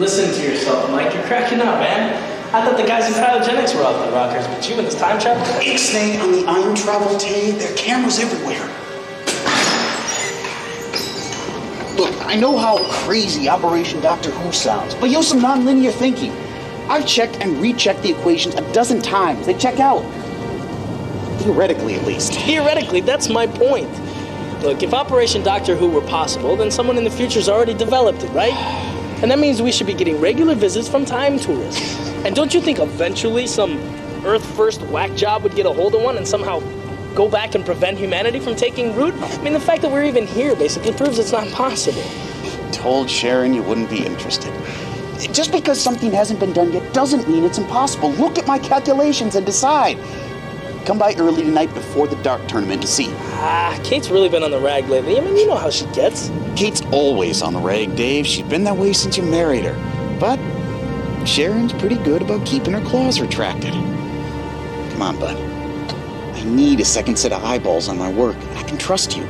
Listen to yourself, Mike. You're cracking up, man. I thought the guys in cryogenics were off the rockers, but you in this time travel? Ixnay on the iron travel tay. There are cameras everywhere. Look, I know how crazy Operation Doctor Who sounds, but use some non-linear thinking. I've checked and rechecked the equations a dozen times. They check out. Theoretically, at least. Theoretically, that's my point. Look, if Operation Doctor Who were possible, then someone in the future's already developed it, right? And that means we should be getting regular visits from time tourists. And don't you think eventually some Earth-first whack job would get a hold of one and somehow go back and prevent humanity from taking root? I mean, the fact that we're even here basically proves it's not possible. Told Sharon you wouldn't be interested. Just because something hasn't been done yet doesn't mean it's impossible. Look at my calculations and decide. Come by early tonight before the dart tournament to see. Kate's really been on the rag lately. I mean, you know how she gets. Kate's always on the rag, Dave. She's been that way since you married her. But Sharon's pretty good about keeping her claws retracted. Come on, bud. I need a second set of eyeballs on my work. I can trust you.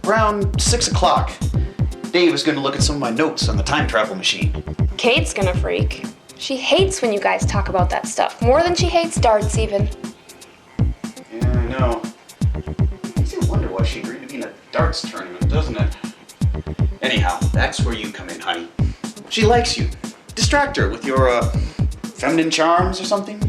Around 6 o'clock. Dave is going to look at some of my notes on the time travel machine. Kate's gonna freak. She hates when you guys talk about that stuff, more than she hates darts even. Yeah, I know. Makes you wonder why she agreed to be in a darts tournament, doesn't it? Anyhow, that's where you come in, honey. She likes you. Distract her with your, feminine charms or something.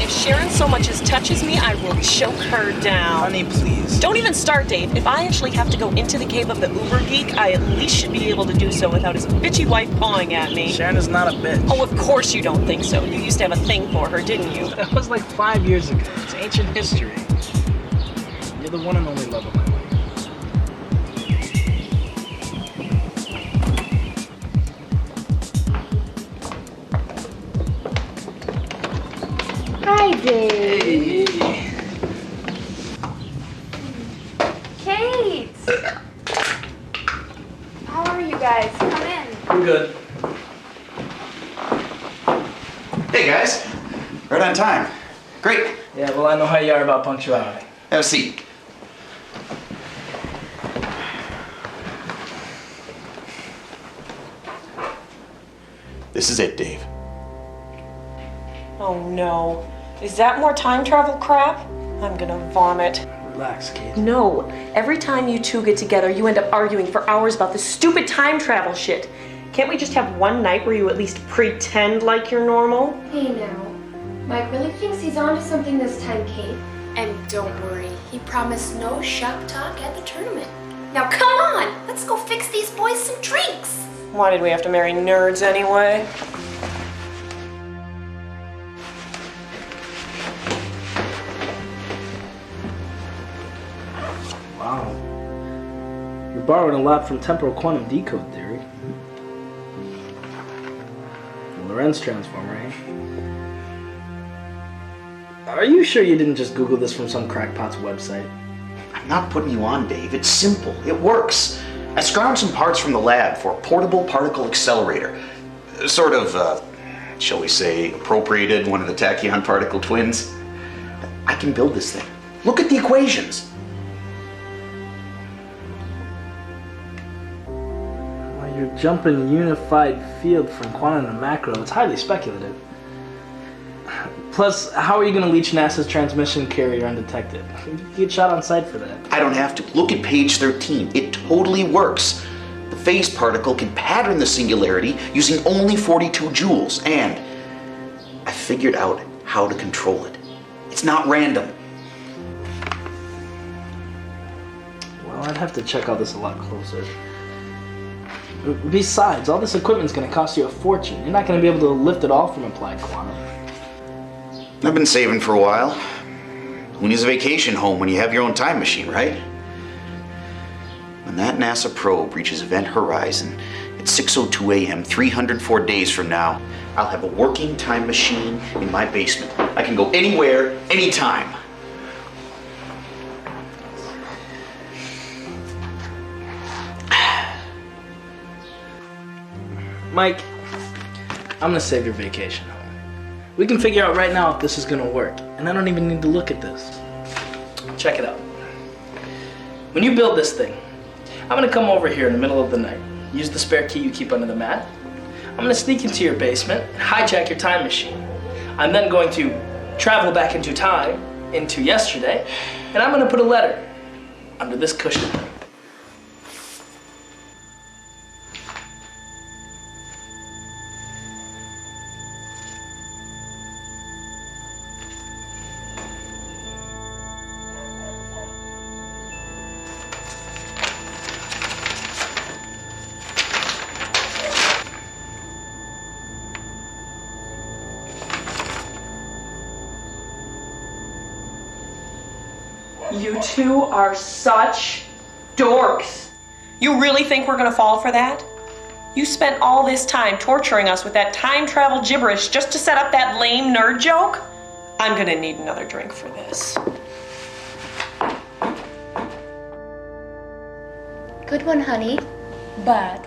Sharon so much as touches me, I will choke her down. Honey, please. Don't even start, Dave. If I actually have to go into the cave of the Uber Geek, I at least should be able to do so without his bitchy wife pawing at me. Sharon is not a bitch. Oh, of course you don't think so. You used to have a thing for her, didn't you? That was like 5 years ago. It's ancient history. You're the one and only love of my life. Hi, Dave. Hey. Kate! How are you guys? Come in. I'm good. Hey, guys. Right on time. Great. Yeah, well, I know how you are about punctuality. Have a seat. This is it, Dave. Oh no. Is that more time travel crap? I'm gonna vomit. Relax, Kate. No. Every time you two get together, you end up arguing for hours about this stupid time travel shit. Can't we just have one night where you at least pretend like you're normal? Hey now, Mike really thinks he's onto something this time, Kate. And don't worry, he promised no shop talk at the tournament. Now come on, let's go fix these boys some drinks. Why did we have to marry nerds anyway? Wow. You're borrowing a lot from temporal quantum decode theory. Lorentz transform, right? Are you sure you didn't just Google this from some crackpot's website? I'm not putting you on, Dave. It's simple. It works. I scrounged some parts from the lab for a portable particle accelerator. Sort of, shall we say, appropriated one of the tachyon particle twins. I can build this thing. Look at the equations. Well, you're jumping unified field from quantum to macro. It's highly speculative. Plus, how are you going to leach NASA's transmission carrier undetected? You get shot on sight for that. I don't have to. Look at page 13. It totally works. The phase particle can pattern the singularity using only 42 joules, and I figured out how to control it. It's not random. Well, I'd have to check out this a lot closer. Besides, all this equipment's going to cost you a fortune. You're not going to be able to lift it all from applied quantum. I've been saving for a while. Who needs a vacation home when you have your own time machine, right? When that NASA probe reaches event horizon at 6:02 a.m. 304 days from now, I'll have a working time machine in my basement. I can go anywhere, anytime. Mike, I'm gonna save your vacation home. We can figure out right now if this is gonna work, and I don't even need to look at this. Check it out. When you build this thing, I'm gonna come over here in the middle of the night, use the spare key you keep under the mat. I'm gonna sneak into your basement and hijack your time machine. I'm then going to travel back into time, into yesterday, and I'm gonna put a letter under this cushion. You two are such dorks. You really think we're gonna fall for that? You spent all this time torturing us with that time travel gibberish just to set up that lame nerd joke? I'm gonna need another drink for this. Good one, honey. But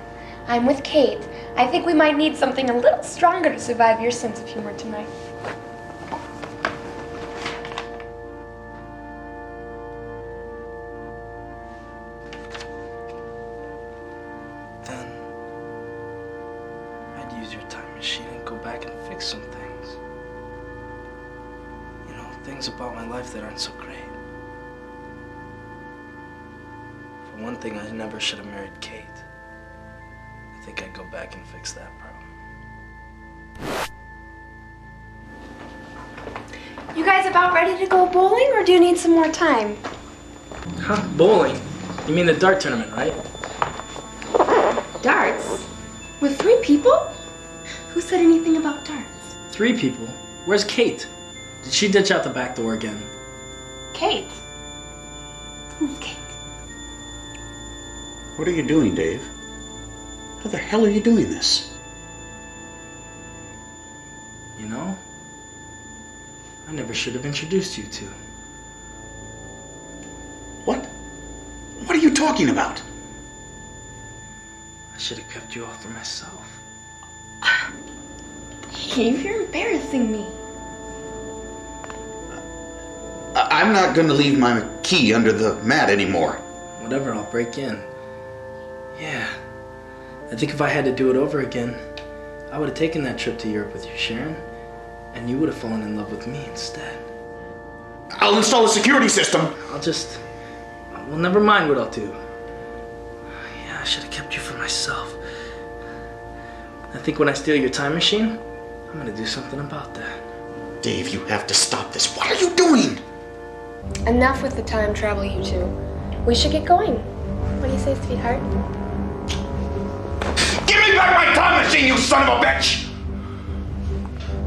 I'm with Kate. I think we might need something a little stronger to survive your sense of humor tonight. Then I'd use your time machine and go back and fix some things. You know, things about my life that aren't so great. For one thing, I never should have married Kate. I think I'd go back and fix that problem. You guys about ready to go bowling, or do you need some more time? Huh? Bowling? You mean the dart tournament, right? Darts? With 3 people? Who said anything about darts? 3 people? Where's Kate? Did she ditch out the back door again? Kate. Who's Kate? What are you doing, Dave? How the hell are you doing this? You know, I never should have introduced you to. What? What are you talking about? I should have kept you all for myself. Steve, you're embarrassing me. I'm not gonna leave my key under the mat anymore. Whatever, I'll break in. Yeah. I think if I had to do it over again, I would have taken that trip to Europe with you, Sharon. And you would have fallen in love with me instead. I'll install a security system. Well, never mind what I'll do. Yeah, I should have kept you for myself. I think when I steal your time machine, I'm gonna do something about that. Dave, you have to stop this. What are you doing? Enough with the time travel, you two. We should get going. What do you say, sweetheart? Give me back my time machine, you son of a bitch!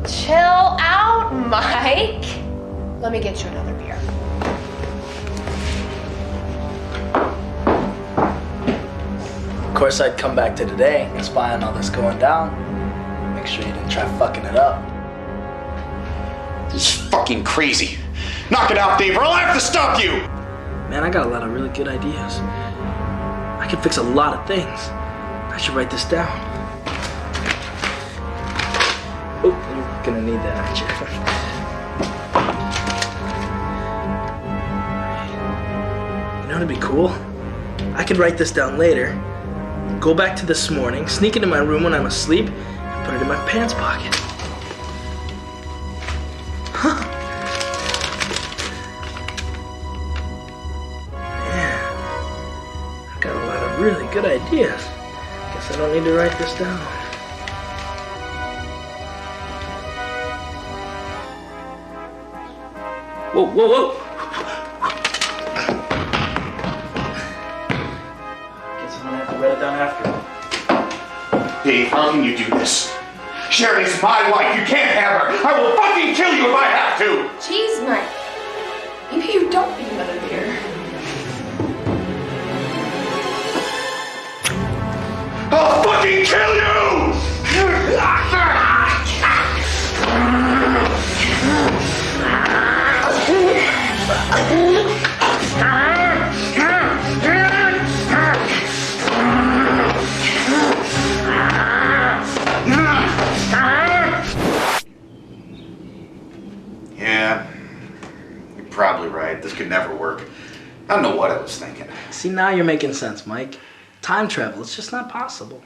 Chill out, Mike. Let me get you another beer. Of course, I'd come back to today and spy on all this going down. Make sure you didn't try fucking it up. This is fucking crazy. Knock it out, Dave, or I'll have to stop you! Man, I got a lot of really good ideas. I can fix a lot of things. I should write this down. Oh, you're gonna need that, aren't you? You know what'd be cool? I could write this down later, go back to this morning, sneak into my room when I'm asleep, and put it in my pants pocket. Huh. Man, I got a lot of really good ideas. Guess I don't need to write this down. Whoa, whoa, whoa! Guess I'm gonna have to write it down after. Dave, how can you do this? Sharon's my wife. You can't have her. I will fucking kill you if I have to. Jeez, Mike. Maybe you don't need another beer. I'll fucking kill you! Yeah, you're probably right. This could never work. I don't know what I was thinking. See, now you're making sense, Mike. Time travel, it's just not possible.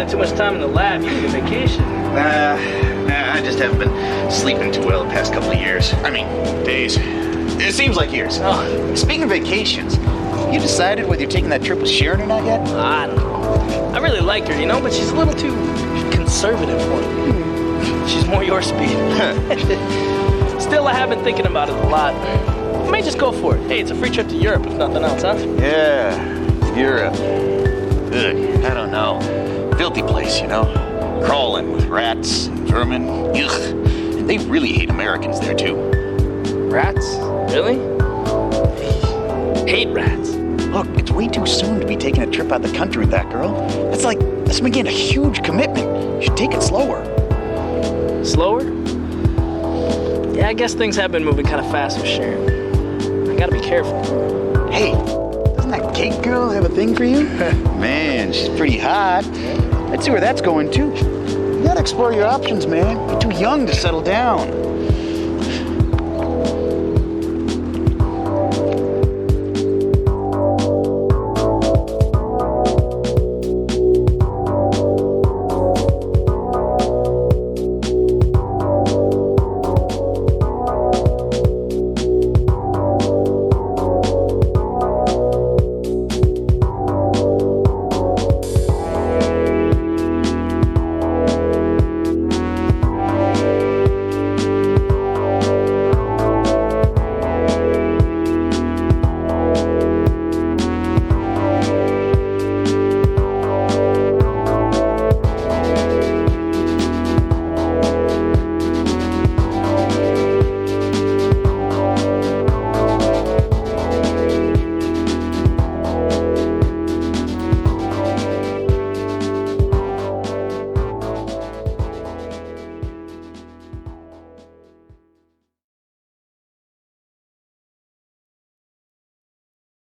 Too much time in the lab. You need a vacation. I just haven't been sleeping too well the past couple of years. I mean, days. It seems like years. Oh. Speaking of vacations, you decided whether you're taking that trip with Sharon or not yet? I don't know. I really like her, you know, but she's a little too conservative for me. She's more your speed. Still, I have been thinking about it a lot. I may just go for it. Hey, it's a free trip to Europe, if nothing else, huh? Yeah, Europe. Ugh, I don't know. Filthy place, you know? Crawling with rats and vermin. Ugh. And they really hate Americans there, too. Rats? Really? Hate rats. Look, it's way too soon to be taking a trip out the country with that girl. That's making a huge commitment. You should take it slower. Slower? Yeah, I guess things have been moving kind of fast with Sharon. I gotta be careful. Hey, doesn't that Kate girl have a thing for you? Man, she's pretty hot. Let's see where that's going, too. You gotta explore your options, man. You're too young to settle down.